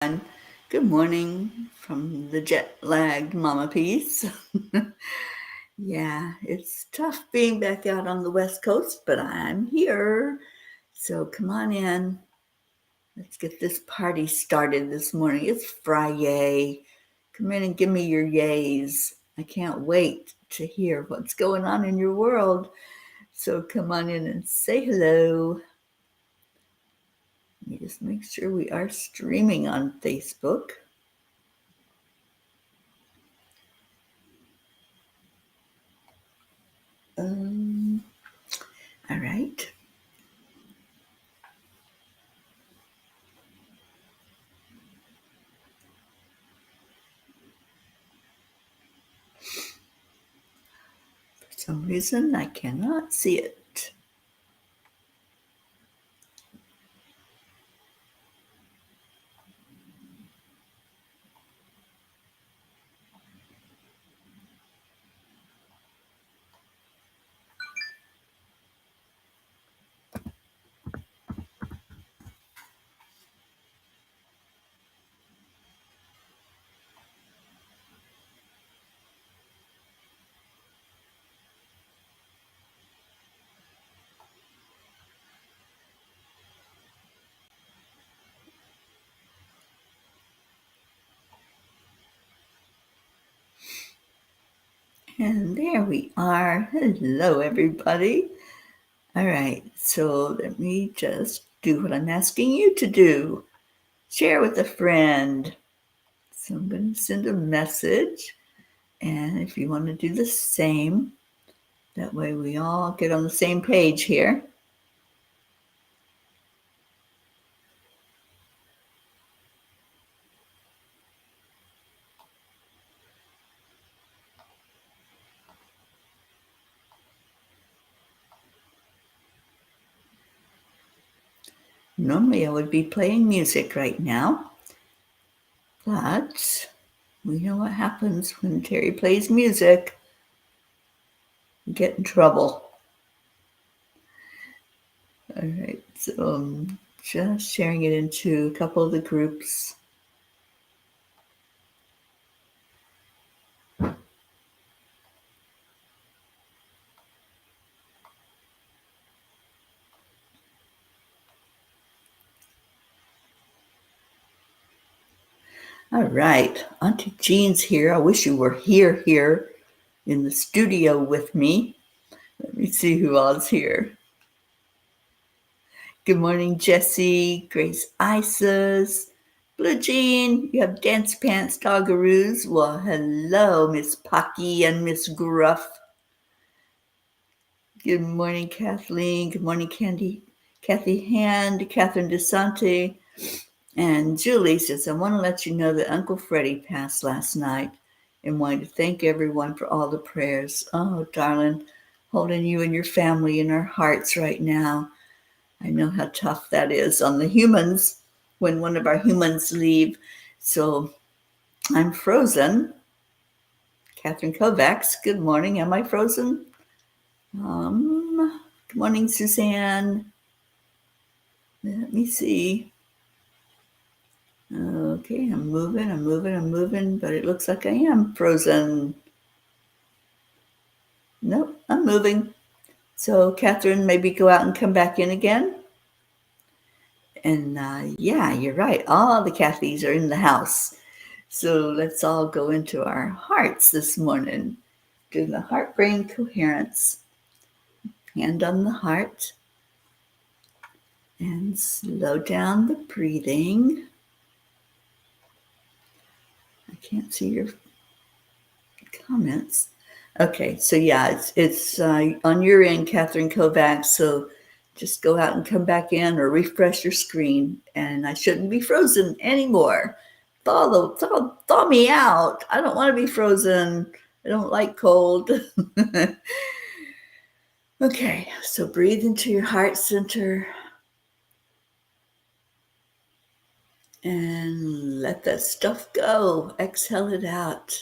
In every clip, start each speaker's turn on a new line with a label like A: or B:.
A: And good morning from the jet-lagged Mama Piece. Yeah, it's tough being back out on the West Coast, but I'm here. So come on in. Let's get this party started this morning. It's FriYay. Come in and give me your yays. I can't wait to hear what's going on in your world. So come on in and say hello. Let me just make sure we are streaming on Facebook. All right. For some reason, I cannot see it. And there we are. Hello, everybody. All right, so let me just do what I'm asking you to do. Share with a friend. So I'm going to send a message. And if you want to do the same, that way we all get on the same page here. Normally I would be playing music right now, but we know what happens when Teri plays music. You get in trouble. All right, so I'm just sharing it into a couple of the groups. All right, Auntie Jean's here. I wish you were here in the studio with me. Let me see who all's here. Good morning, Jessie, Grace Isis, Blue Jean. You have Dance Pants Doggaroos. Well, hello, Miss Pocky and Miss Gruff. Good morning, Kathleen. Good morning, Kathy Hand, Catherine DeSante. And Julie says, I want to let you know that Uncle Freddie passed last night and wanted to thank everyone for all the prayers. Oh, darling, holding you and your family in our hearts right now. I know how tough that is on the humans when one of our humans leave. So I'm frozen. Catherine Kovacs, good morning. Am I frozen? Good morning, Suzanne. Let me see. Okay, I'm moving, but it looks like I am frozen. Nope, I'm moving. So, Catherine, maybe go out and come back in again. And yeah, you're right. All the Kathys are in the house. So let's all go into our hearts this morning. Do the heart-brain coherence. Hand on the heart. And slow down the breathing. I can't see your comments. Okay, so yeah, it's on your end, Catherine Kovacs. So just go out and come back in or refresh your screen. And I shouldn't be frozen anymore. Thaw me out. I don't want to be frozen. I don't like cold. Okay, so breathe into your heart center. And let that stuff go. Exhale it out.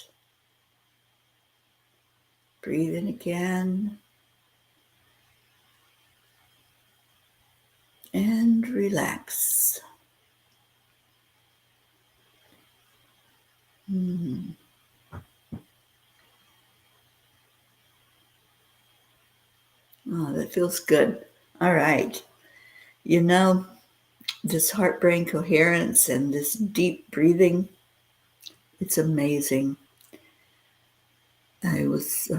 A: Breathe in again. And relax. Mm. Oh, that feels good. All right. You know, this heart brain coherence and this deep breathing, it's amazing. I was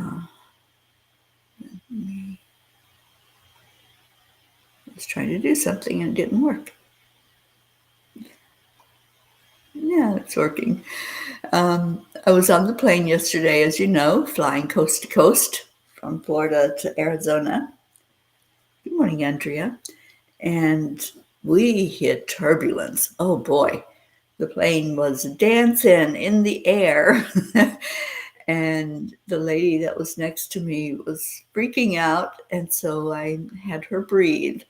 A: trying to do something and it didn't work. Yeah, it's working. I was on the plane yesterday, as you know, flying coast to coast from Florida to Arizona. Good morning, Andrea. And we hit turbulence. Oh boy, the plane was dancing in the air. And the lady that was next to me was freaking out. And so I had her breathe.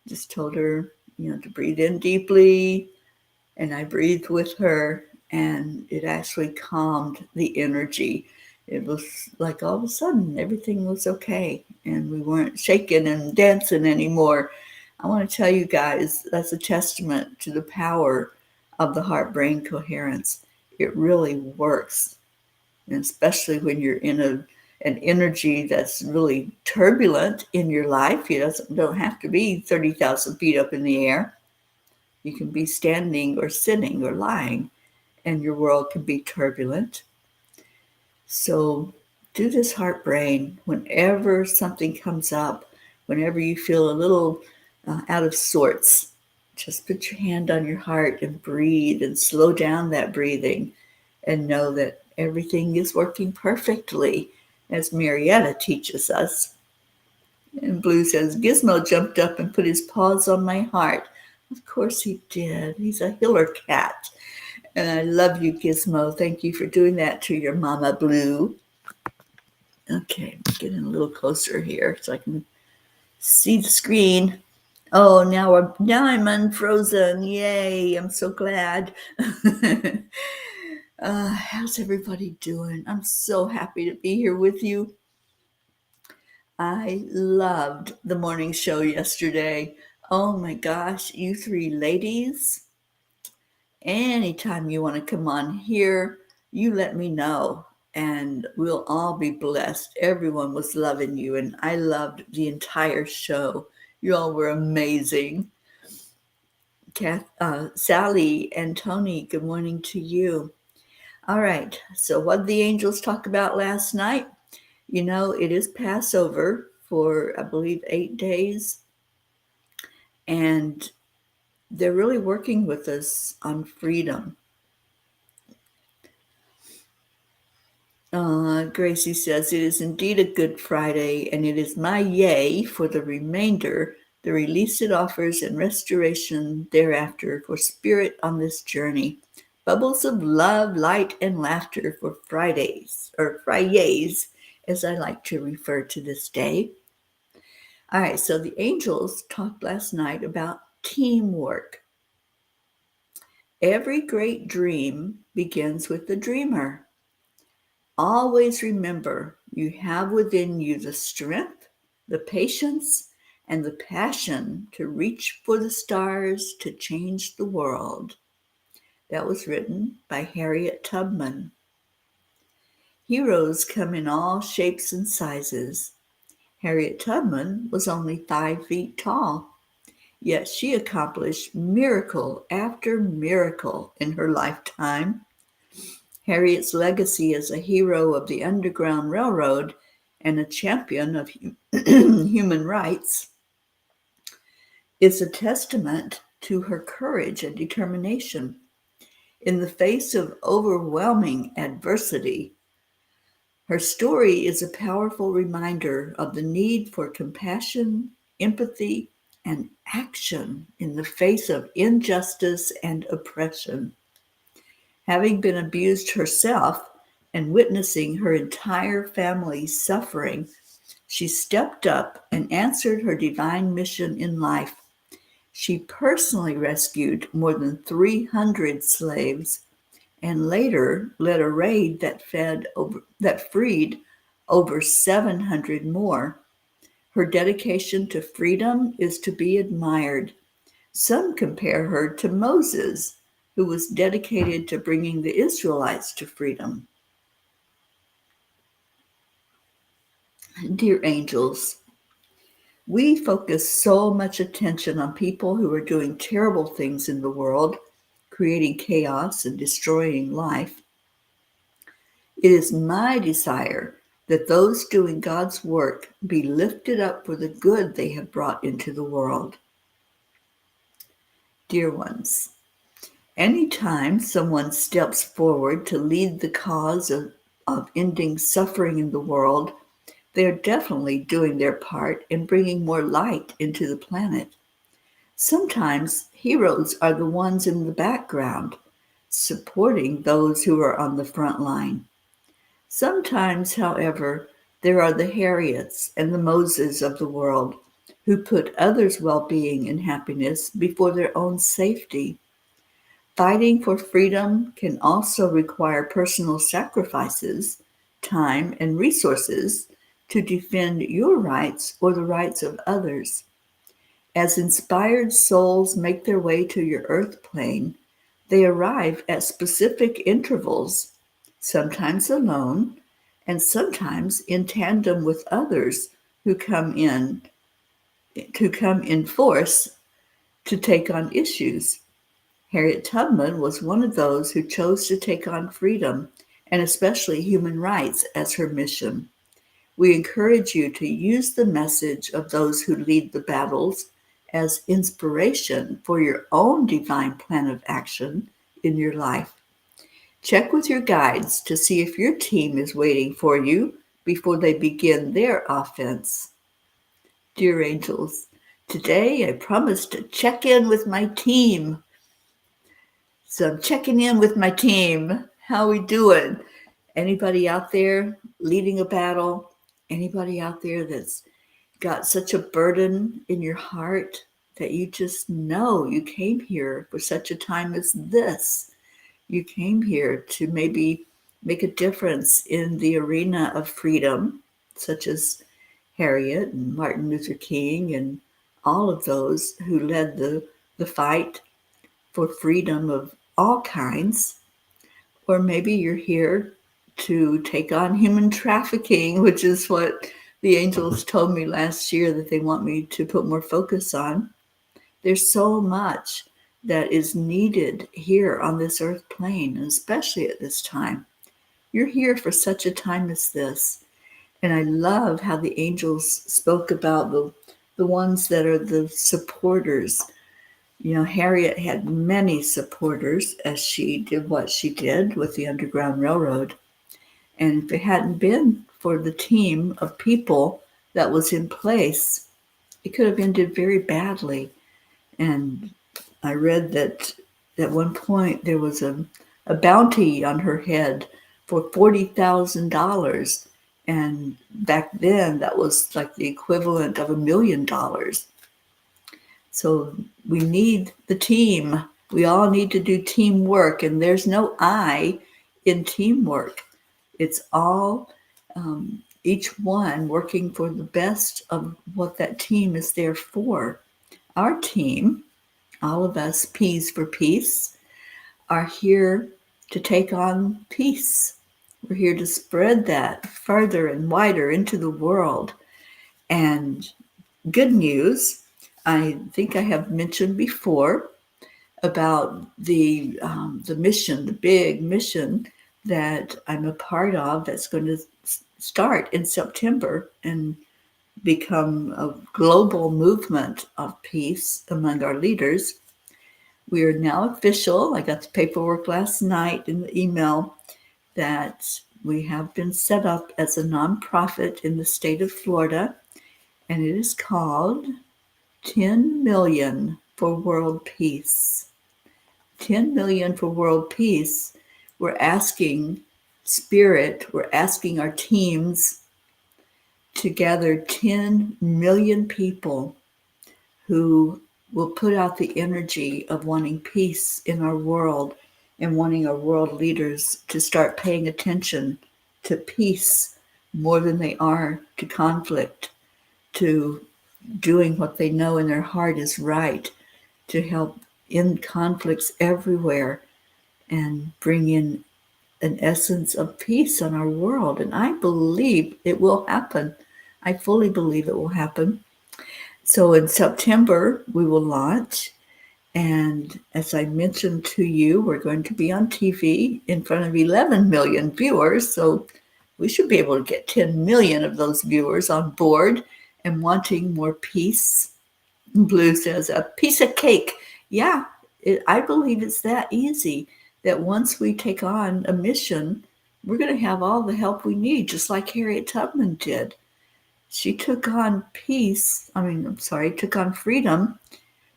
A: Just told her, to breathe in deeply. And I breathed with her, and it actually calmed the energy. It was like all of a sudden everything was okay, and we weren't shaking and dancing anymore. I want to tell you guys that's a testament to the power of the heart brain coherence. It really works, and especially when you're in an energy that's really turbulent in your life. You don't have to be 30,000 feet up in the air. You can be standing or sitting or lying, and your world can be turbulent. So do this heart brain whenever something comes up, whenever you feel a little out of sorts. Just put your hand on your heart and breathe and slow down that breathing and know that everything is working perfectly, as Marietta teaches us. And Blue says, Gizmo jumped up and put his paws on my heart. Of course he did. He's a healer cat. And I love you, Gizmo. Thank you for doing that to your mama, Blue. Okay, getting a little closer here so I can see the screen. Oh, now I'm unfrozen. Yay, I'm so glad. How's everybody doing? I'm so happy to be here with you. I loved the morning show yesterday. Oh my gosh, you three ladies. Anytime you want to come on here, you let me know and we'll all be blessed. Everyone was loving you, and I loved the entire show. You all were amazing. Sally and Tony, good morning to you. All right, so what did the angels talk about last night? It is Passover for, I believe, 8 days, and they're really working with us on freedom. Gracie says, it is indeed a Good Friday, and it is my yay for the remainder, the release it offers, and restoration thereafter for spirit on this journey. Bubbles of love, light, and laughter for Fridays, or FriYays, as I like to refer to this day. All right, so the angels talked last night about teamwork. Every great dream begins with the dreamer. Always remember, you have within you the strength, the patience, and the passion to reach for the stars to change the world. That was written by Harriet Tubman. Heroes come in all shapes and sizes. Harriet Tubman was only 5 feet tall, yet she accomplished miracle after miracle in her lifetime. Harriet's legacy as a hero of the Underground Railroad and a champion of human rights is a testament to her courage and determination in the face of overwhelming adversity. Her story is a powerful reminder of the need for compassion, empathy, and action in the face of injustice and oppression. Having been abused herself and witnessing her entire family's suffering, she stepped up and answered her divine mission in life. She personally rescued more than 300 slaves and later led a raid that freed over 700 more. Her dedication to freedom is to be admired. Some compare her to Moses, who was dedicated to bringing the Israelites to freedom. Dear angels, we focus so much attention on people who are doing terrible things in the world, creating chaos and destroying life. It is my desire that those doing God's work be lifted up for the good they have brought into the world. Dear ones, anytime someone steps forward to lead the cause of ending suffering in the world, they are definitely doing their part in bringing more light into the planet. Sometimes heroes are the ones in the background, supporting those who are on the front line. Sometimes, however, there are the Harriets and the Moses of the world who put others' well-being and happiness before their own safety. Fighting for freedom can also require personal sacrifices, time, and resources to defend your rights or the rights of others. As inspired souls make their way to your earth plane, they arrive at specific intervals, sometimes alone, and sometimes in tandem with others who come in force to take on issues. Harriet Tubman was one of those who chose to take on freedom, and especially human rights, as her mission. We encourage you to use the message of those who lead the battles as inspiration for your own divine plan of action in your life. Check with your guides to see if your team is waiting for you before they begin their offense. Dear angels, today I promise to check in with my team. So I'm checking in with my team. How we doing? Anybody out there leading a battle? Anybody out there that's got such a burden in your heart that you just know you came here for such a time as this? You came here to maybe make a difference in the arena of freedom, such as Harriet and Martin Luther King and all of those who led the fight for freedom of all kinds. Or maybe you're here to take on human trafficking, which is what the angels told me last year that they want me to put more focus on. There's so much that is needed here on this earth plane, and especially at this time. You're here for such a time as this. And I love how the angels spoke about the ones that are the supporters. You know, Harriet had many supporters as she did what she did with the Underground Railroad. And if it hadn't been for the team of people that was in place, it could have ended very badly. And I read that at one point there was a bounty on her head for $40,000. And back then that was like the equivalent of $1 million. So we need the team. We all need to do teamwork, and there's no I in teamwork. It's all each one working for the best of what that team is there for. Our team, all of us P's for Peace, are here to take on peace. We're here to spread that further and wider into the world. And good news, I think I have mentioned before about the mission, the big mission that I'm a part of that's going to start in September and become a global movement of peace among our leaders. We are now official. I got the paperwork last night in the email that we have been set up as a nonprofit in the state of Florida, and it is called 10 million for world peace. 10 million for world peace. We're asking Spirit, we're asking our teams to gather 10 million people who will put out the energy of wanting peace in our world and wanting our world leaders to start paying attention to peace more than they are to conflict, to doing what they know in their heart is right, to help end conflicts everywhere and bring in an essence of peace on our world. And I believe it will happen. I fully believe it will happen. So in September, we will launch. And as I mentioned to you, we're going to be on TV in front of 11 million viewers. So we should be able to get 10 million of those viewers on board and wanting more peace. Blue says, a piece of cake. Yeah, I believe it's that easy, that once we take on a mission, we're going to have all the help we need, just like Harriet Tubman did. She took on took on freedom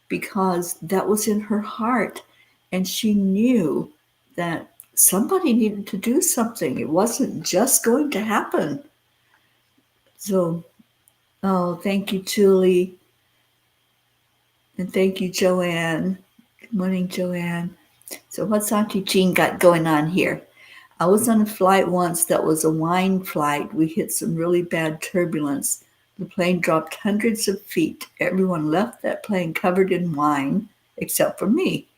A: because that was in her heart. And she knew that somebody needed to do something. It wasn't just going to happen. So, thank you, Julie. And thank you, Joanne. Good morning, Joanne. So what's Auntie Jean got going on here? I was on a flight once that was a wine flight. We hit some really bad turbulence. The plane dropped hundreds of feet. Everyone left that plane covered in wine, except for me.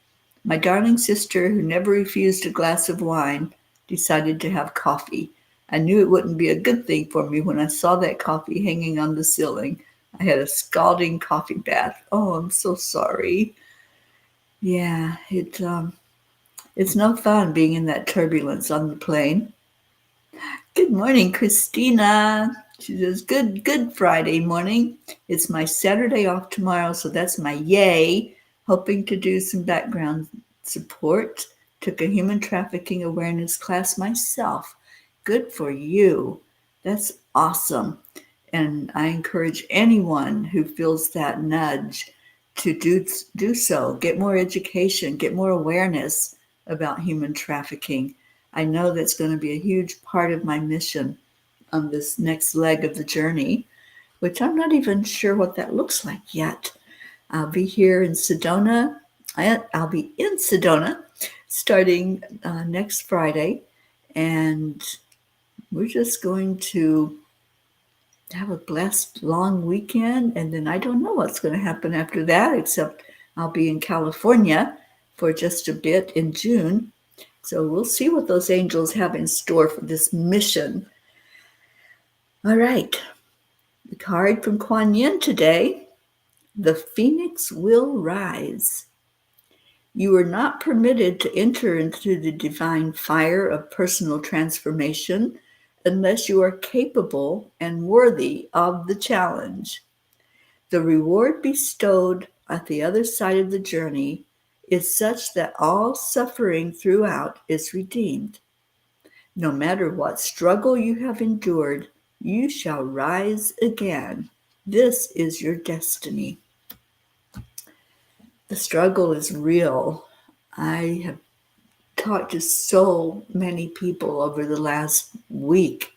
A: My darling sister, who never refused a glass of wine, decided to have coffee. I knew it wouldn't be a good thing for me when I saw that coffee hanging on the ceiling. I had a scalding coffee bath. Oh, I'm so sorry. Yeah, it's no fun being in that turbulence on the plane. Good morning, Christina. She says, good Friday morning. It's my Saturday off tomorrow, so that's my yay. Hoping to do some background support. Took a human trafficking awareness class myself. Good for you. That's awesome. And I encourage anyone who feels that nudge to do so. Get more education, get more awareness about human trafficking. I know that's going to be a huge part of my mission on this next leg of the journey, which I'm not even sure what that looks like yet. I'll be here in Sedona. I'll be in Sedona starting next Friday, and we're just going to have a blessed long weekend, and then I don't know what's going to happen after that, except I'll be in California for just a bit in June. So we'll see what those angels have in store for this mission. All right. The card from Kuan Yin today, the phoenix will rise. You are not permitted to enter into the divine fire of personal transformation unless you are capable and worthy of the challenge. The reward bestowed at the other side of the journey is such that all suffering throughout is redeemed. No matter what struggle you have endured, you shall rise again. This is your destiny. The struggle is real. I have talked to so many people over the last week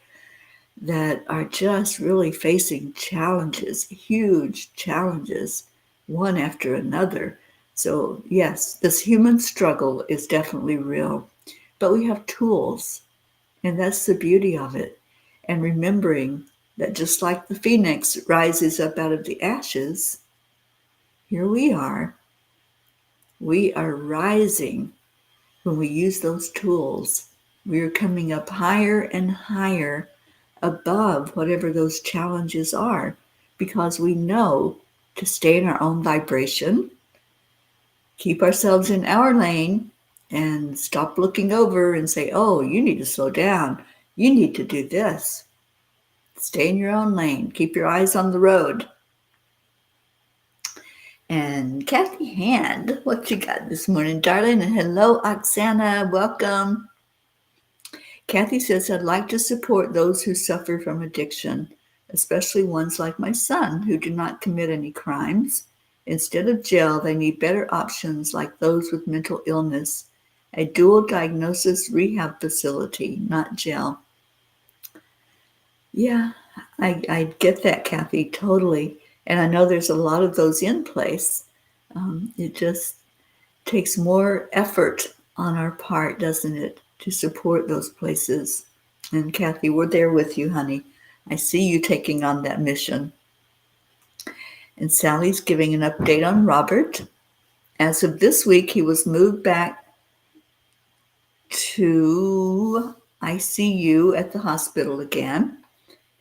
A: that are just really facing challenges, huge challenges, one after another. So yes, this human struggle is definitely real, but we have tools, and that's the beauty of it. And remembering that just like the phoenix rises up out of the ashes, here we are. We are rising when we use those tools. We are coming up higher and higher above whatever those challenges are, because we know to stay in our own vibration, keep ourselves in our lane, and stop looking over and say, oh, you need to slow down. You need to do this. Stay in your own lane. Keep your eyes on the road. And Kathy Hand, what you got this morning, darling? And hello, Oksana. Welcome. Kathy says, I'd like to support those who suffer from addiction, especially ones like my son who do not commit any crimes. Instead of jail, they need better options like those with mental illness. A dual diagnosis rehab facility, not jail. Yeah, I get that, Kathy, totally. And I know there's a lot of those in place. It just takes more effort on our part, doesn't it, to support those places. And Kathy, we're there with you, honey. I see you taking on that mission. And Sally's giving an update on Robert. As of this week, he was moved back to ICU at the hospital again,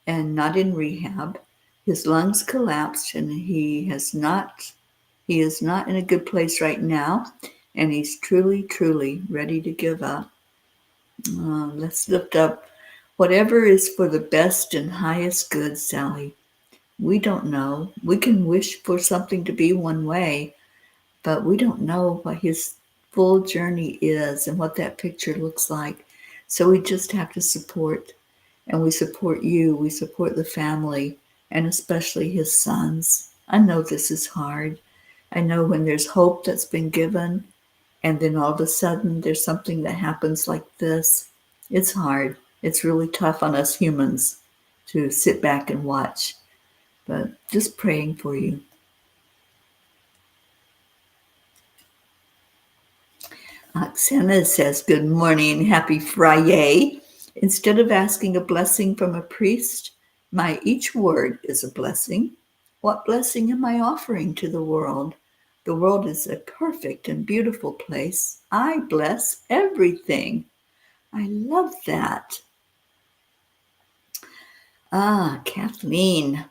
A: and not in rehab. His lungs collapsed, and he is not in a good place right now, and he's truly ready to give up. Let's lift up whatever is for the best and highest good, Sally. We don't know. We can wish for something to be one way, but we don't know what his full journey is and what that picture looks like. So we just have to support, and we support you, we support the family, and especially his sons. I know this is hard. I know when there's hope that's been given, and then all of a sudden there's something that happens like this. It's hard. It's really tough on us humans to sit back and watch, but just praying for you. Oksana says, good morning, happy FriYay. Instead of asking a blessing from a priest, my each word is a blessing. What blessing am I offering to the world? The world is a perfect and beautiful place. I bless everything. I love that. Kathleen.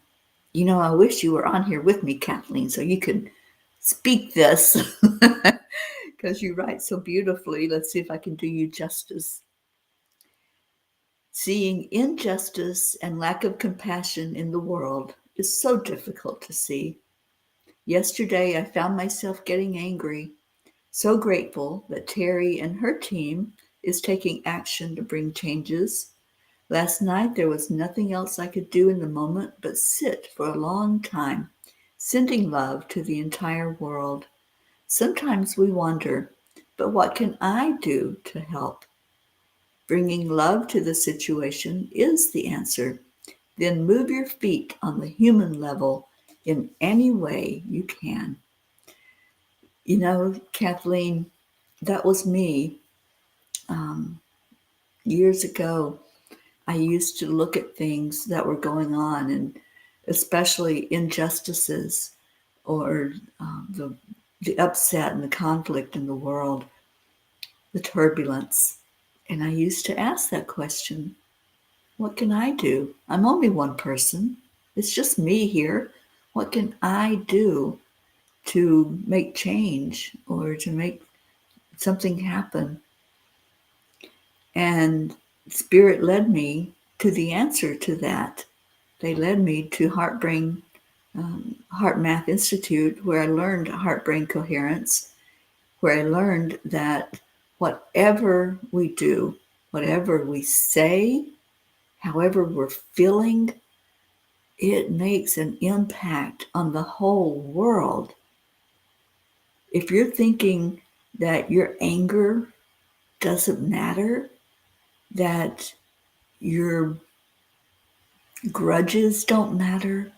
A: You know, I wish you were on here with me, Kathleen, so you could speak this because you write so beautifully. Let's see if I can do you justice. Seeing injustice and lack of compassion in the world is so difficult to see. Yesterday, I found myself getting angry. So grateful that Teri and her team is taking action to bring changes. Last night, there was nothing else I could do in the moment but sit for a long time, sending love to the entire world. Sometimes we wonder, but what can I do to help? Bringing love to the situation is the answer. Then move your feet on the human level in any way you can. You know, Kathleen, that was me. Years ago, I used to look at things that were going on, and especially injustices or the upset and the conflict in the world, the turbulence. And I used to ask that question, what can I do? I'm only one person. It's just me here. What can I do to make change or to make something happen? And Spirit led me to the answer to that. They led me to Heart Math Institute, where I learned heart brain coherence, where I learned that whatever we do, whatever we say, however we're feeling, it makes an impact on the whole world. If you're thinking that your anger doesn't matter, that your grudges don't matter,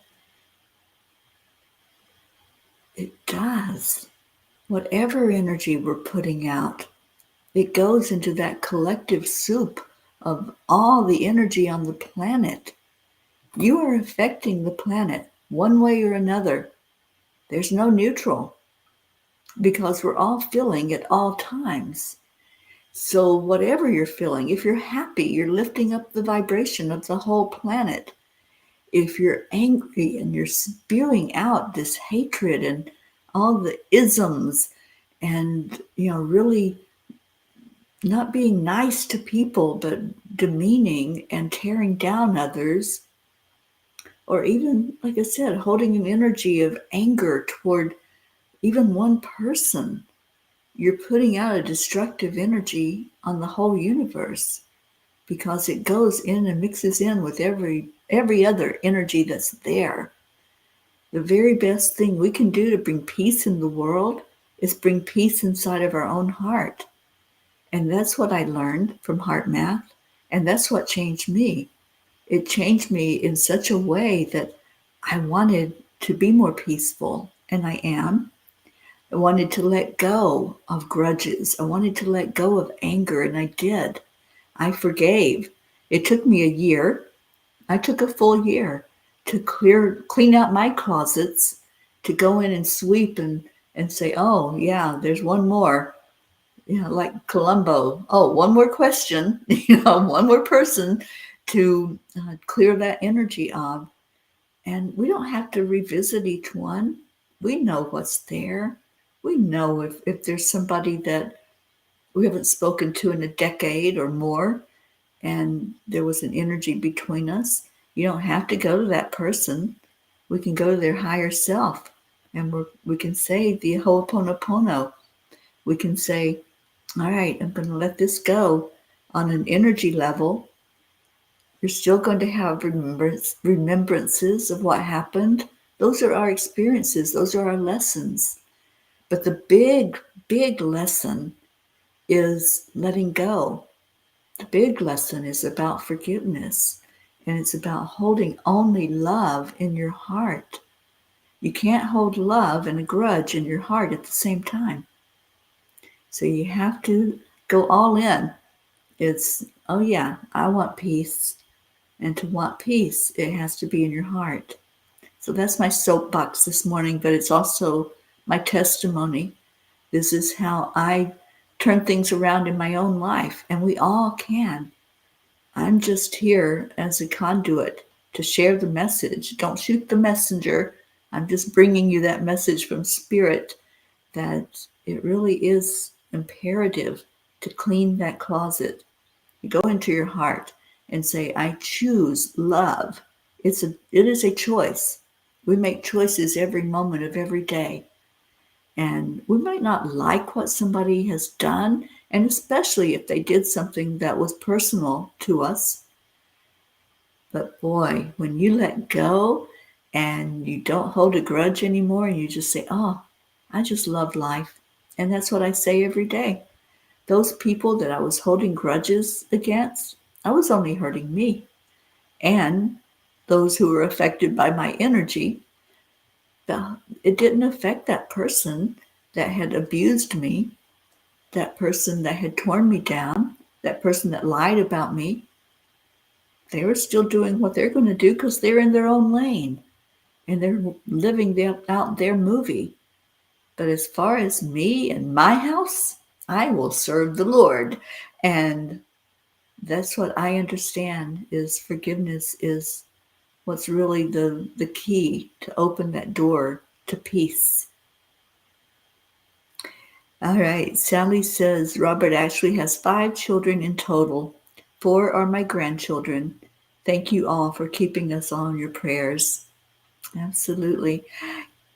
A: it does. Whatever energy we're putting out, it goes into that collective soup of all the energy on the planet. You are affecting the planet one way or another. There's no neutral because we're all feeling at all times. So whatever you're feeling, if you're happy, you're lifting up the vibration of the whole planet. If you're angry and you're spewing out this hatred and all the isms and, really not being nice to people, but demeaning and tearing down others, or even, like I said, holding an energy of anger toward even one person, you're putting out a destructive energy on the whole universe because it goes in and mixes in with every other energy that's there. The very best thing we can do to bring peace in the world is bring peace inside of our own heart. And that's what I learned from Heart Math, and that's what changed me. It changed me in such a way that I wanted to be more peaceful, and I am. I wanted to let go of grudges. I wanted to let go of anger, and I did. I forgave. It took me a year. I took a full year to clean out my closets, to go in and sweep and say, oh, yeah, there's one more. like Columbo. Oh, one more question, one more person to clear that energy of. And we don't have to revisit each one. We know what's there. We know if there's somebody that we haven't spoken to in a decade or more, and there was an energy between us. You don't have to go to that person. We can go to their higher self, and we can say the Ho'oponopono. We can say, all right, I'm going to let this go on an energy level. You're still going to have remembrances of what happened. Those are our experiences. Those are our lessons. But the big, big lesson is letting go. The big lesson is about forgiveness, and it's about holding only love in your heart. You can't hold love and a grudge in your heart at the same time. So you have to go all in. It's, oh yeah, I want peace. And to want peace, it has to be in your heart. So that's my soapbox this morning, but it's also my testimony. This is how I turn things around in my own life, and we all can. I'm just here as a conduit to share the message. Don't shoot the messenger. I'm just bringing you that message from Spirit that it really is imperative to clean that closet. You go into your heart and say, I choose love. It is a choice. We make choices every moment of every day. And we might not like what somebody has done, and especially if they did something that was personal to us. But boy, when you let go and you don't hold a grudge anymore, and you just say, oh, I just love life. And that's what I say every day. Those people that I was holding grudges against, I was only hurting me. And those who were affected by my energy, it didn't affect that person that had abused me, that person that had torn me down, that person that lied about me. They were still doing what they're going to do because they're in their own lane and they're living out their movie. But as far as me and my house, I will serve the Lord. And that's what I understand is forgiveness is what's really the key to open that door to peace. All right, Sally says Robert actually has 5 children in total. 4 are my grandchildren. Thank you all for keeping us on your prayers. Absolutely.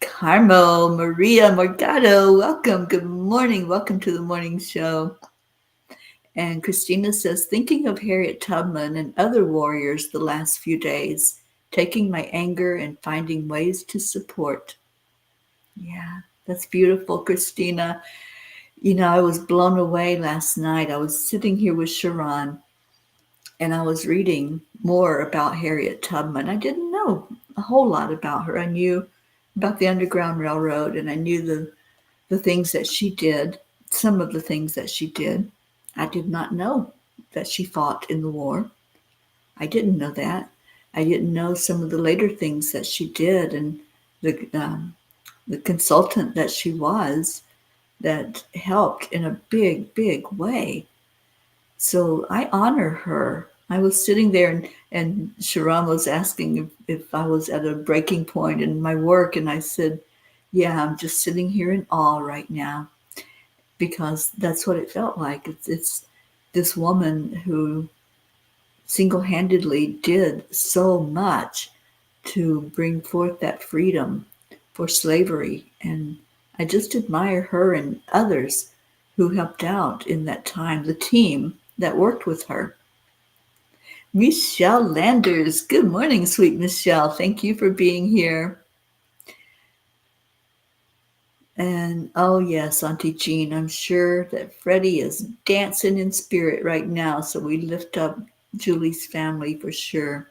A: Carmo, Maria Morgado, welcome. Good morning. Welcome to the morning show. And Christina says, thinking of Harriet Tubman and other warriors the last few days, taking my anger and finding ways to support. Yeah, that's beautiful, Christina. I was blown away last night. I was sitting here with Sharon, and I was reading more about Harriet Tubman. I didn't know a whole lot about her. I knew about the Underground Railroad, and I knew the things that she did, some of the things that she did. I did not know that she fought in the war. I didn't know that. I didn't know some of the later things that she did, and the consultant that she was that helped in a big, big way. So I honor her. I was sitting there and Sharon was asking if I was at a breaking point in my work. And I said, yeah, I'm just sitting here in awe right now, because that's what it felt like. It's this woman who single-handedly did so much to bring forth that freedom for slavery. And I just admire her and others who helped out in that time, the team that worked with her. Michelle Landers, good morning, sweet Michelle. Thank you for being here. And oh yes, Auntie Jean, I'm sure that Freddie is dancing in spirit right now. So we lift up Julie's family for sure.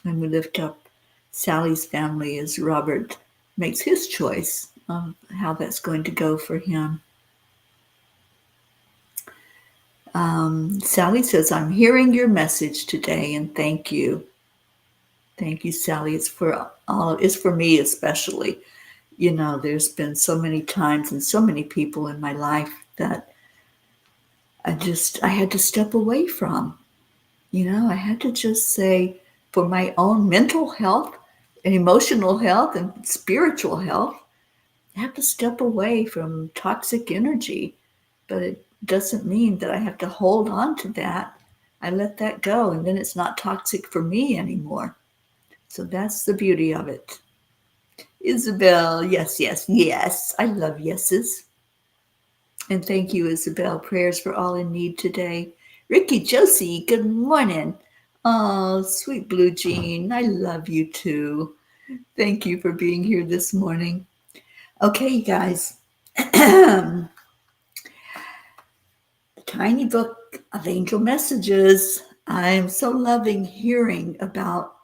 A: And we lift up Sally's family as Robert makes his choice of how that's going to go for him. Sally says, I'm hearing your message today, and thank you. Thank you, Sally. It's for me especially. There's been so many times and so many people in my life that I had to step away from. I had to just say, for my own mental health and emotional health and spiritual health, I have to step away from toxic energy. But it doesn't mean that I have to hold on to that. I let that go, and then it's not toxic for me anymore. So that's the beauty of it. Isabel, yes, yes, yes. I love yeses. And thank you, Isabel. Prayers for all in need today. Ricky Josie, good morning. Oh, sweet Blue Jean, I love you too. Thank you for being here this morning. Okay, you guys. The Tiny Book of Angel Messages. I'm so loving hearing about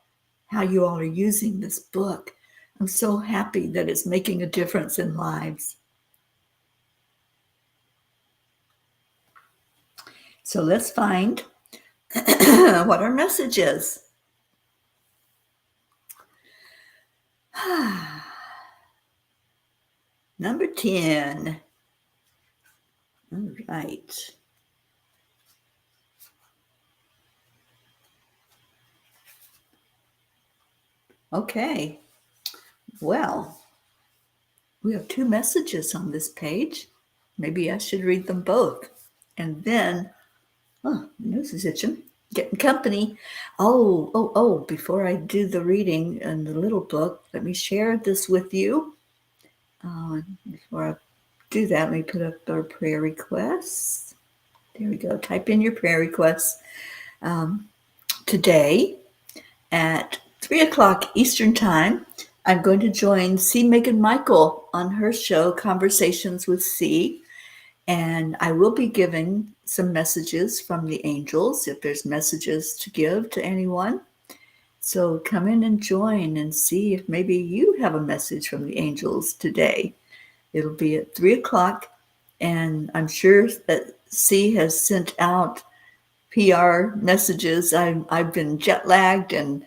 A: how you all are using this book. I'm so happy that it's making a difference in lives. So let's find what our message is. Number 10. All right. Okay. Well, we have 2 messages on this page. Maybe I should read them both. And then, oh, my nose is itching. Getting company. Before I do the reading in the little book, let me share this with you. Before I do that, let me put up our prayer requests. There we go. Type in your prayer requests. Today at 3 o'clock Eastern Time, I'm going to join C. Megan Michael on her show, Conversations with C. And I will be giving some messages from the angels if there's messages to give to anyone. So come in and join and see if maybe you have a message from the angels today. It'll be at 3 o'clock, and I'm sure that C has sent out PR messages. I've been jet lagged and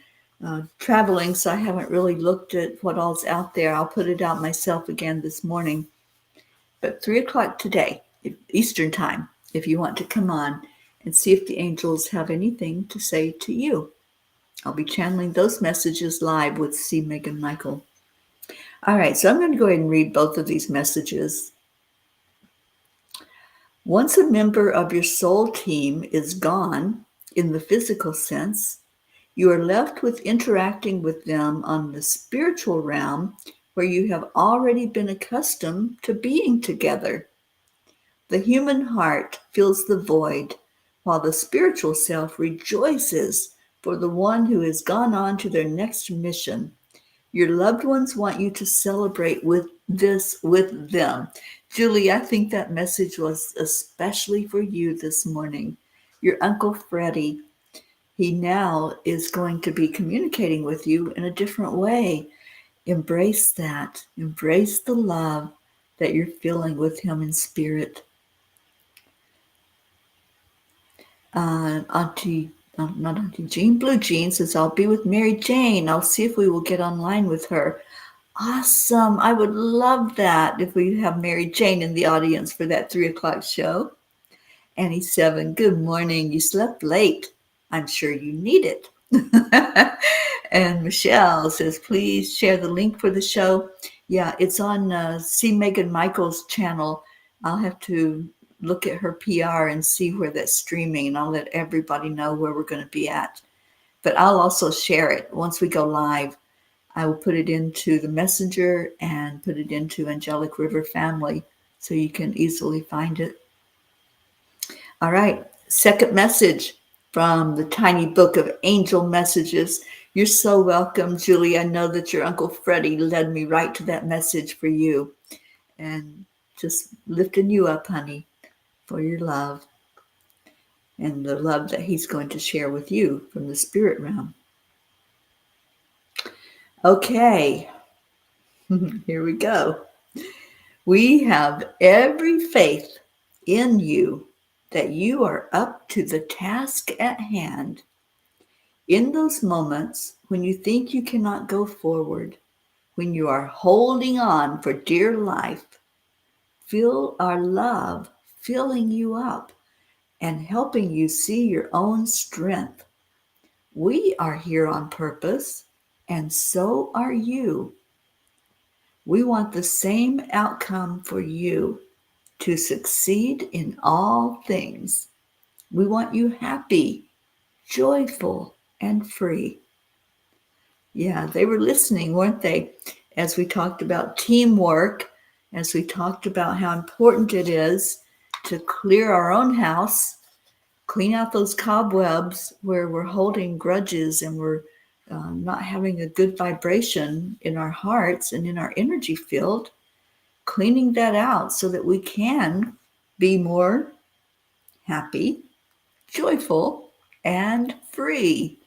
A: traveling, so I haven't really looked at what all's out there. I'll put it out myself again this morning. But 3 o'clock today, Eastern Time, if you want to come on and see if the angels have anything to say to you. I'll be channeling those messages live with C. Megan Michael. All right, so I'm going to go ahead and read both of these messages. Once a member of your soul team is gone, in the physical sense, you are left with interacting with them on the spiritual realm where you have already been accustomed to being together. The human heart fills the void, while the spiritual self rejoices for the one who has gone on to their next mission. Your loved ones want you to celebrate with them. Julie, I think that message was especially for you this morning. Your Uncle Freddie, he now is going to be communicating with you in a different way. Embrace that. Embrace the love that you're feeling with him in spirit. Not Auntie Jean, Blue Jean says, I'll be with Mary Jane. I'll see if we will get online with her. Awesome. I would love that if we have Mary Jane in the audience for that 3 o'clock show. Annie 7, good morning. You slept late. I'm sure you need it. And Michelle says, please share the link for the show. Yeah, it's on C. Megan Michael's channel. I'll have to look at her PR and see where that's streaming, and I'll let everybody know where we're going to be at. But I'll also share it once we go live. I will put it into the messenger and put it into Angelic River Family so you can easily find it. All right, second message from the Tiny Book of Angel Messages. You're so welcome, Julie. I know that your Uncle Freddie led me right to that message for you. And just lifting you up, honey, for your love and the love that he's going to share with you from the spirit realm. Okay, here we go. We have every faith in you that you are up to the task at hand. In those moments when you think you cannot go forward, when you are holding on for dear life, feel our love filling you up and helping you see your own strength. We are here on purpose, and so are you. We want the same outcome for you, to succeed in all things. We want you happy, joyful, and free. Yeah, they were listening, weren't they? As we talked about teamwork, as we talked about how important it is to clear our own house, clean out those cobwebs where we're holding grudges and we're not having a good vibration in our hearts and in our energy field, cleaning that out so that we can be more happy, joyful, and free.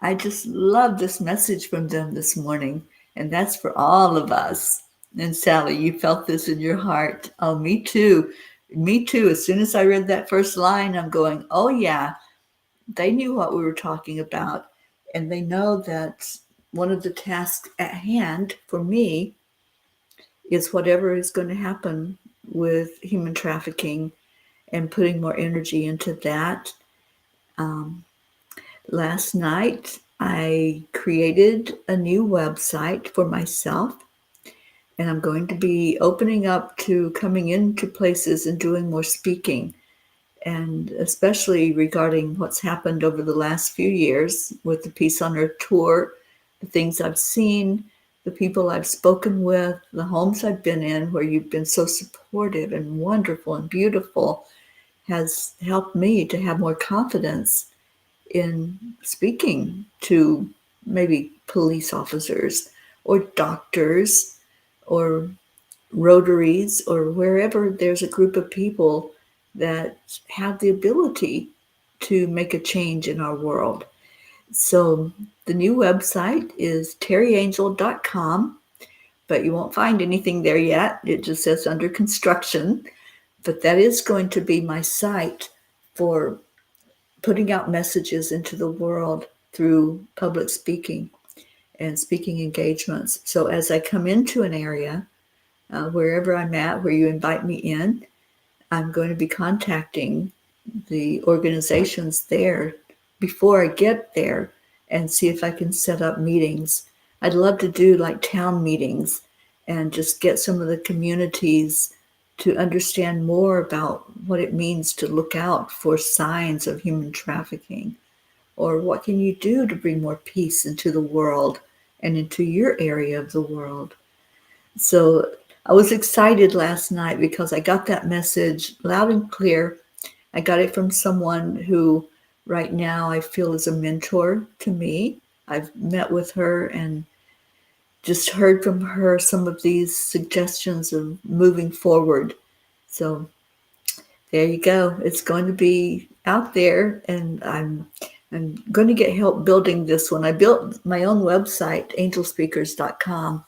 A: I just love this message from them this morning, and that's for all of us. And Sally, you felt this in your heart. Oh, me too. Me too. As soon as I read that first line, I'm going, oh, yeah, they knew what we were talking about. And they know that one of the tasks at hand for me is whatever is going to happen with human trafficking and putting more energy into that. Last night, I created a new website for myself, and I'm going to be opening up to coming into places and doing more speaking, and especially regarding what's happened over the last few years with the Peace on Earth tour, the things I've seen, the people I've spoken with, the homes I've been in where you've been so supportive and wonderful and beautiful has helped me to have more confidence in speaking to maybe police officers or doctors or Rotaries or wherever there's a group of people that have the ability to make a change in our world. So the new website is teriangel.com, but you won't find anything there yet. It just says under construction. But that is going to be my site for putting out messages into the world through public speaking and speaking engagements. So as I come into an area, wherever I'm at, where you invite me in, I'm going to be contacting the organizations there before I get there and see if I can set up meetings. I'd love to do like town meetings and just get some of the communities to understand more about what it means to look out for signs of human trafficking, or what can you do to bring more peace into the world and into your area of the world. So I was excited last night because I got that message loud and clear. I got it from someone who right now I feel is a mentor to me. I've met with her and just heard from her some of these suggestions of moving forward. So there you go. It's going to be out there, and I'm going to get help building this one. I built my own website, angelspeakers.com,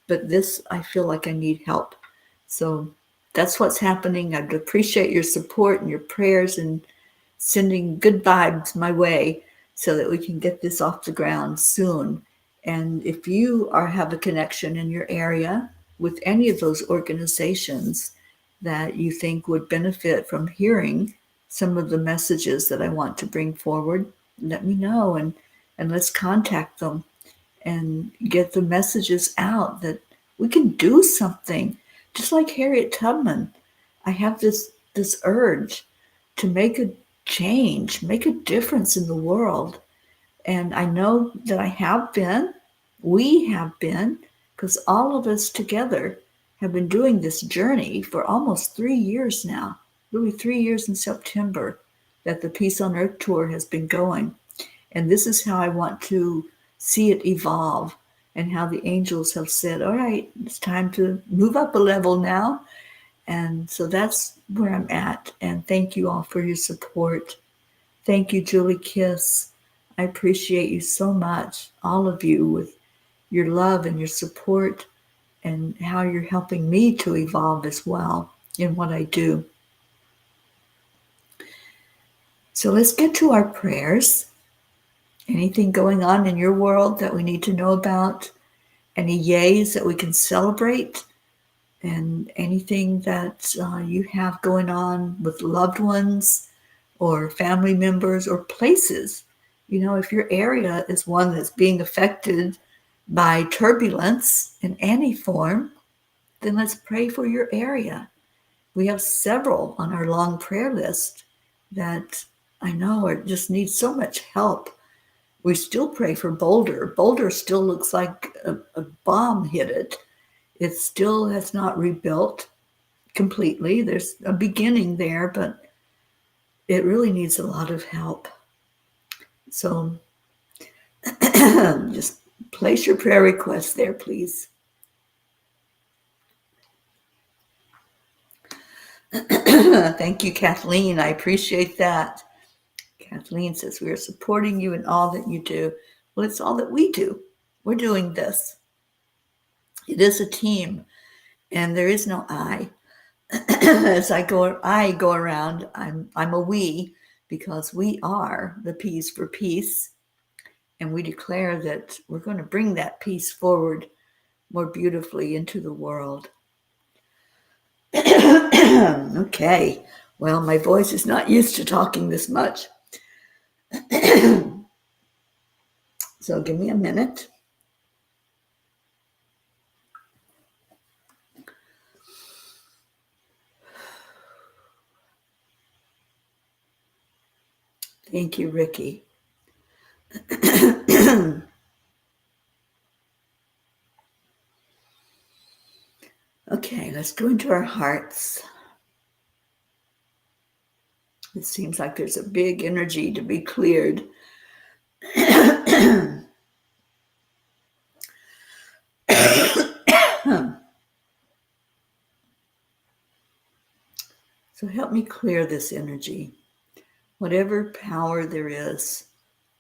A: but this, I feel like I need help. So that's what's happening. I'd appreciate your support and your prayers and sending good vibes my way so that we can get this off the ground soon. And if you have a connection in your area with any of those organizations that you think would benefit from hearing some of the messages that I want to bring forward, let me know, and let's contact them and get the messages out that we can do something. Just like Harriet Tubman, I have this urge to make a change, make a difference in the world. And I know that we have been, because all of us together have been doing this journey for almost 3 years now. Really 3 years in September that the Peace on Earth tour has been going. And this is how I want to see it evolve, and how the angels have said, all right, it's time to move up a level now. And so that's where I'm at. And thank you all for your support. Thank you, Julie Kiss. I appreciate you so much, all of you, with your love and your support and how you're helping me to evolve as well in what I do. So let's get to our prayers. Anything going on in your world that we need to know about? Any yays that we can celebrate? And anything that you have going on with loved ones or family members or places. If your area is one that's being affected by turbulence in any form, then let's pray for your area. We have several on our long prayer list that I know just need so much help. We still pray for Boulder. Boulder still looks like a bomb hit it. It still has not rebuilt completely. There's a beginning there, but it really needs a lot of help. So just place your prayer requests there, please. Thank you, Kathleen. I appreciate that. Kathleen says, we are supporting you in all that you do. Well, it's all that we do. We're doing this. It is a team, and there is no I. As I go around, I'm a we, because we are the P's for peace, and we declare that we're going to bring that peace forward more beautifully into the world. Okay, well, my voice is not used to talking this much. So give me a minute. Thank you, Ricky. Okay, let's go into our hearts. It seems like there's a big energy to be cleared. So help me clear this energy. Whatever power there is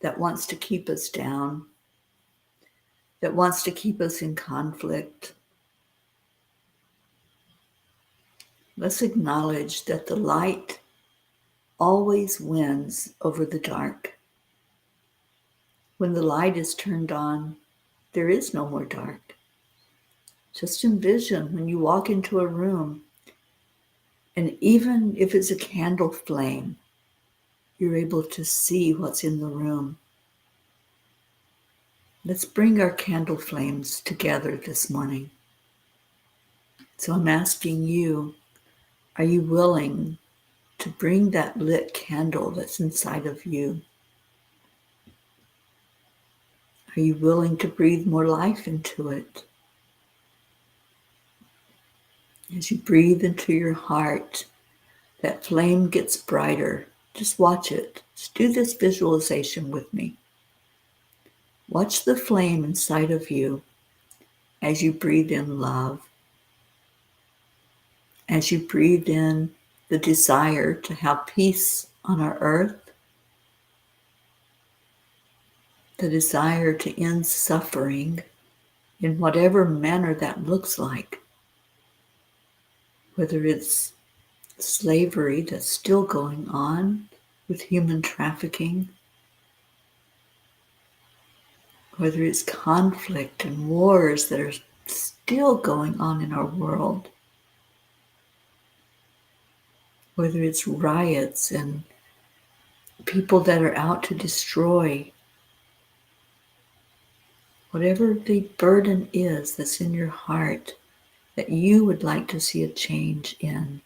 A: that wants to keep us down, that wants to keep us in conflict, let's acknowledge that the light always wins over the dark. When the light is turned on, there is no more dark. Just envision when you walk into a room, and even if it's a candle flame, you're able to see what's in the room. Let's bring our candle flames together this morning. So I'm asking you, are you willing to bring that lit candle that's inside of you? Are you willing to breathe more life into it? As you breathe into your heart, that flame gets brighter. Just watch it. Just do this visualization with me. Watch the flame inside of you as you breathe in love, as you breathe in the desire to have peace on our earth, the desire to end suffering in whatever manner that looks like, whether it's slavery that's still going on with human trafficking, whether it's conflict and wars that are still going on in our world, whether it's riots and people that are out to destroy. Whatever the burden is that's in your heart that you would like to see a change in,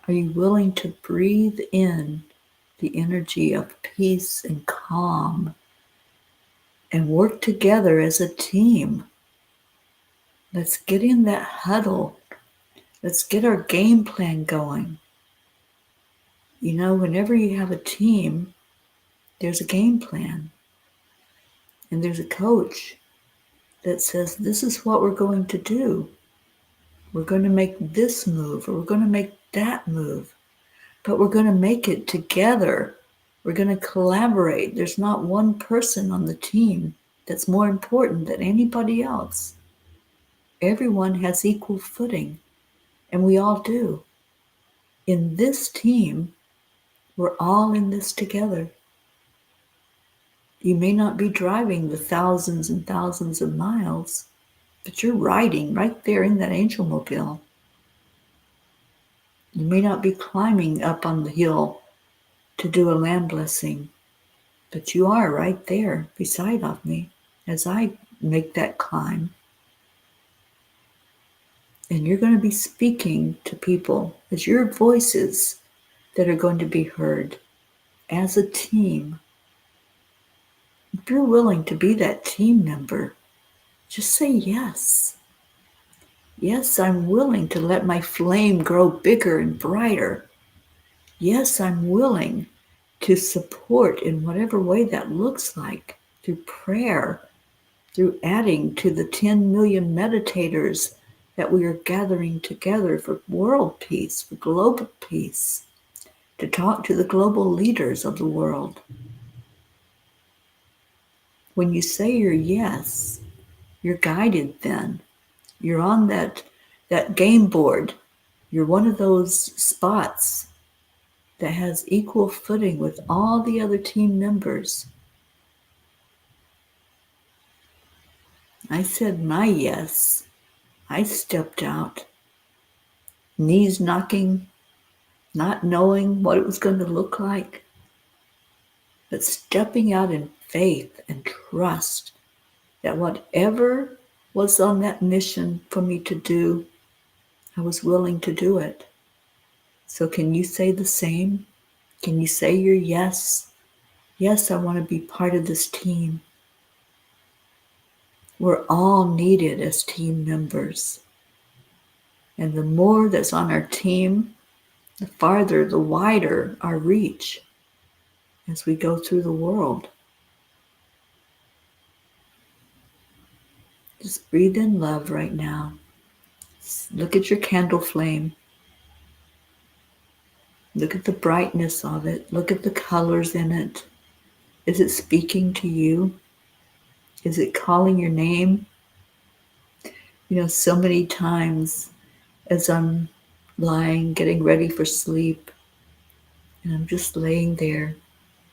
A: are you willing to breathe in the energy of peace and calm and work together as a team? Let's get in that huddle. Let's get our game plan going. Whenever you have a team, there's a game plan. And there's a coach that says, this is what we're going to do. We're going to make this move, or we're going to make that move. But we're going to make it together. We're going to collaborate. There's not one person on the team that's more important than anybody else. Everyone has equal footing, and we all do. In this team, we're all in this together. You may not be driving the thousands and thousands of miles, but you're riding right there in that angel mobile. You may not be climbing up on the hill to do a land blessing, but you are right there beside of me as I make that climb. And you're going to be speaking to people as your voices that are going to be heard as a team. If you're willing to be that team member, just say yes. Yes, I'm willing to let my flame grow bigger and brighter. Yes, I'm willing to support in whatever way that looks like, through prayer, through adding to the 10 million meditators that we are gathering together for world peace, for global peace, to talk to the global leaders of the world. When you say your yes, you're guided then. You're on that game board. You're one of those spots that has equal footing with all the other team members. I said my yes. I stepped out, knees knocking, not knowing what it was going to look like, but stepping out in faith and trust that whatever was on that mission for me to do, I was willing to do it. So can you say the same? Can you say your yes? Yes, I want to be part of this team. We're all needed as team members. And the more that's on our team, the farther, the wider our reach as we go through the world. Just breathe in love right now. Look at your candle flame. Look at the brightness of it. Look at the colors in it. Is it speaking to you? Is it calling your name? You know, so many times as I'm lying, getting ready for sleep, and I'm just laying there,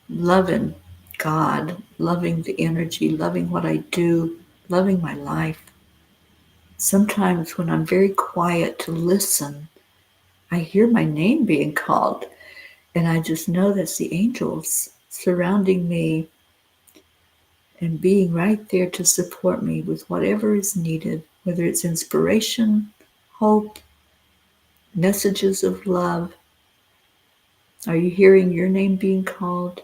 A: loving God, loving the energy, loving what I do, loving my life. Sometimes when I'm very quiet to listen, I hear my name being called, and I just know that's the angels surrounding me and being right there to support me with whatever is needed, whether it's inspiration, hope, messages of love. Are you hearing your name being called?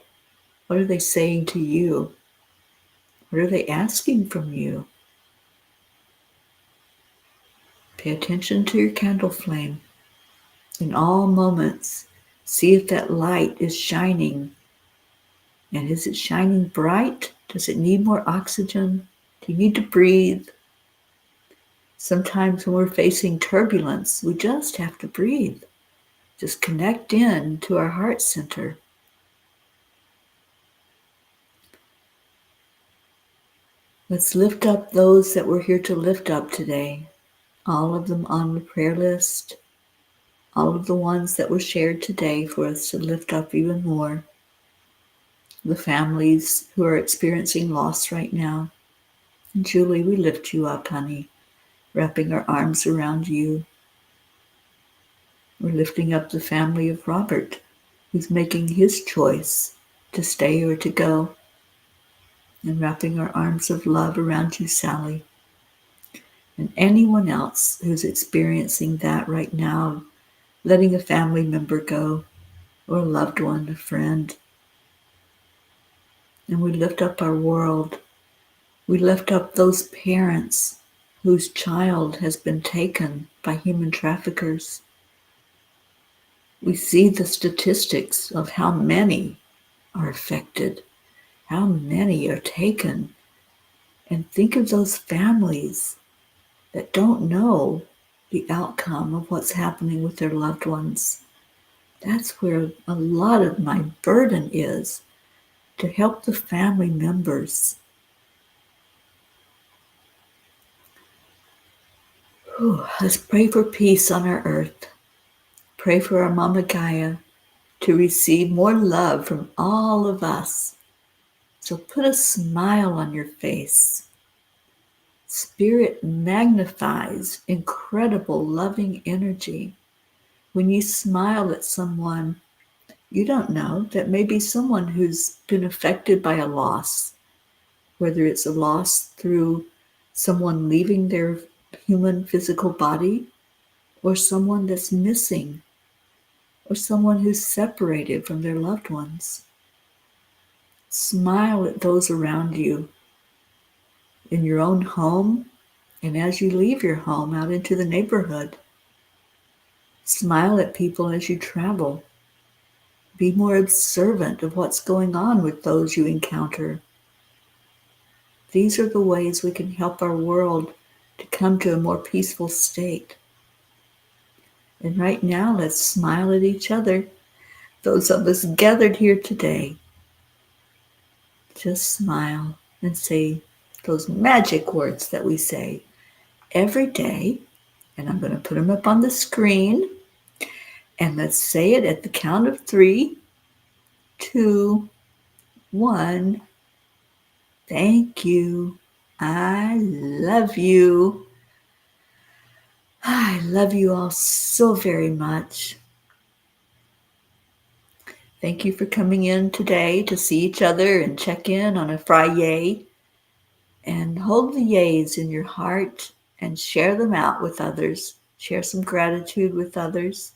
A: What are they saying to you? What are they asking from you? Pay attention to your candle flame. In all moments, see if that light is shining. And is it shining bright? Does it need more oxygen? Do you need to breathe? Sometimes when we're facing turbulence, we just have to breathe. Just connect in to our heart center. Let's lift up those that we're here to lift up today. All of them on the prayer list. All of the ones that were shared today for us to lift up even more. The families who are experiencing loss right now. And Julie, we lift you up, honey, wrapping our arms around you. We're lifting up the family of Robert, who's making his choice to stay or to go. And wrapping our arms of love around you, Sally. And anyone else who's experiencing that right now, letting a family member go, or a loved one, a friend. And we lift up our world. We lift up those parents whose child has been taken by human traffickers. We see the statistics of how many are affected, how many are taken. And think of those families that don't know the outcome of what's happening with their loved ones. That's where a lot of my burden is, to help the family members. Let's pray for peace on our earth. Pray for our Mama Gaia to receive more love from all of us. So put a smile on your face. Spirit magnifies incredible loving energy. When you smile at someone, You don't know that maybe someone who's been affected by a loss, whether it's a loss through someone leaving their human physical body, or someone that's missing, or someone who's separated from their loved ones. Smile at those around you in your own home and as you leave your home out into the neighborhood. Smile at people as you travel. Be more observant of what's going on with those you encounter. These are the ways we can help our world to come to a more peaceful state. And right now, let's smile at each other. Those of us gathered here today, just smile and say those magic words that we say every day. And I'm going to put them up on the screen. And let's say it at the count of 3, 2, 1. Thank you. I love you. I love you all so very much. Thank you for coming in today to see each other and check in on a FriYay. And hold the yays in your heart and share them out with others. Share some gratitude with others.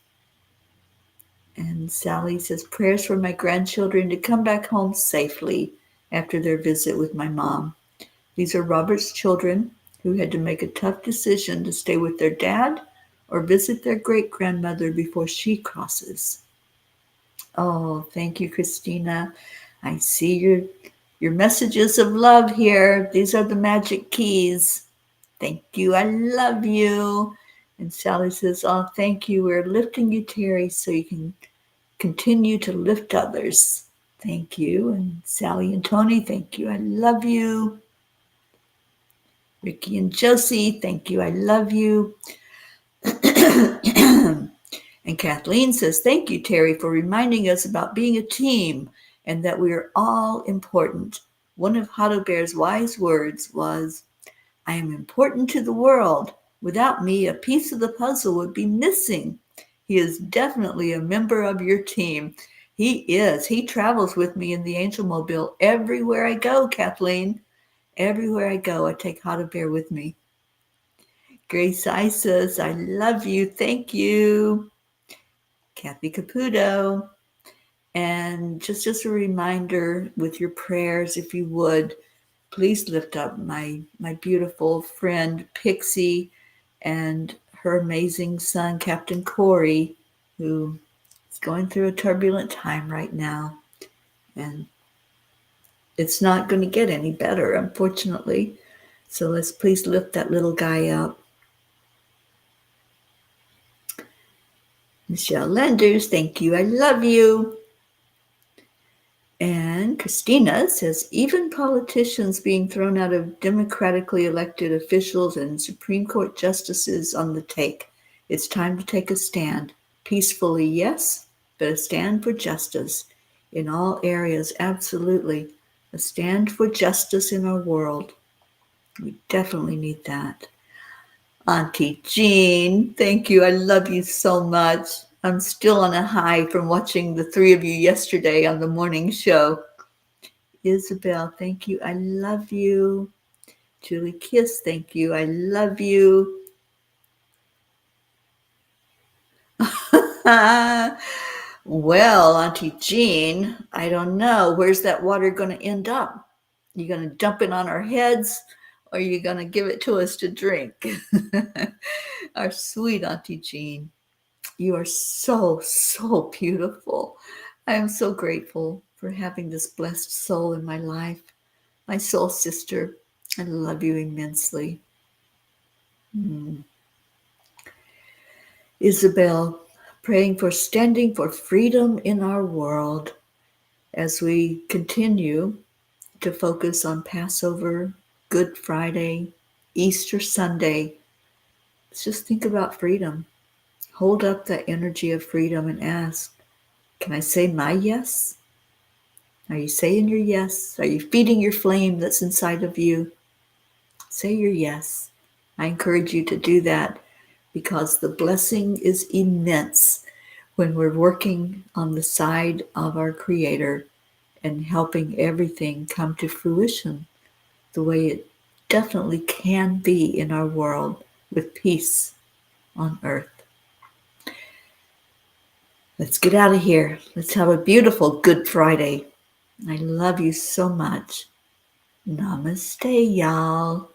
A: And Sally says, prayers for my grandchildren to come back home safely after their visit with my mom. These are Robert's children who had to make a tough decision to stay with their dad or visit their great-grandmother before she crosses. Oh, thank you, Christina. I see your messages of love here. These are the magic keys. Thank you. I love you. And Sally says, oh, thank you. We're lifting you, Teri, so you can continue to lift others. Thank you. And Sally and Tony, thank you. I love you. Ricky and Josie, thank you. I love you. And Kathleen says, thank you, Teri, for reminding us about being a team and that we are all important. One of Hado Bear's wise words was, I am important to the world. Without me, a piece of the puzzle would be missing. He is definitely a member of your team. He is. He travels with me in the Angel Mobile everywhere I go, Kathleen. Everywhere I go, I take Hado Bear with me. Grace I says, I love you. Thank you. Kathy Caputo. And just as a reminder with your prayers, if you would, please lift up my beautiful friend Pixie and her amazing son, Captain Corey, who is going through a turbulent time right now. And it's not going to get any better, unfortunately. So let's please lift that little guy up. Michelle Lenders, thank you. I love you. And Christina says, even politicians being thrown out of democratically elected officials and Supreme Court justices on the take. It's time to take a stand. Peacefully, yes, but a stand for justice in all areas, absolutely. A stand for justice in our world. We definitely need that. Auntie Jean, thank you. I love you so much. I'm still on a high from watching the 3 of you yesterday on the morning show. Isabel, thank you. I love you. Julie Kiss, thank you. I love you. Well, Auntie Jean, I don't know. Where's that water going to end up? You going to dump it on our heads, or are you going to give it to us to drink? Our sweet Auntie Jean. You are so, so beautiful. I am so grateful for having this blessed soul in my life. My soul sister, I love you immensely. Isabel, praying for standing for freedom in our world as we continue to focus on Passover, Good Friday, Easter Sunday. Let's just think about freedom. Hold up that energy of freedom and ask, can I say my yes? Are you saying your yes? Are you feeding your flame that's inside of you? Say your yes. I encourage you to do that because the blessing is immense when we're working on the side of our Creator and helping everything come to fruition the way it definitely can be in our world with peace on earth. Let's get out of here. Let's have a beautiful Good Friday. I love you so much. Namaste, y'all.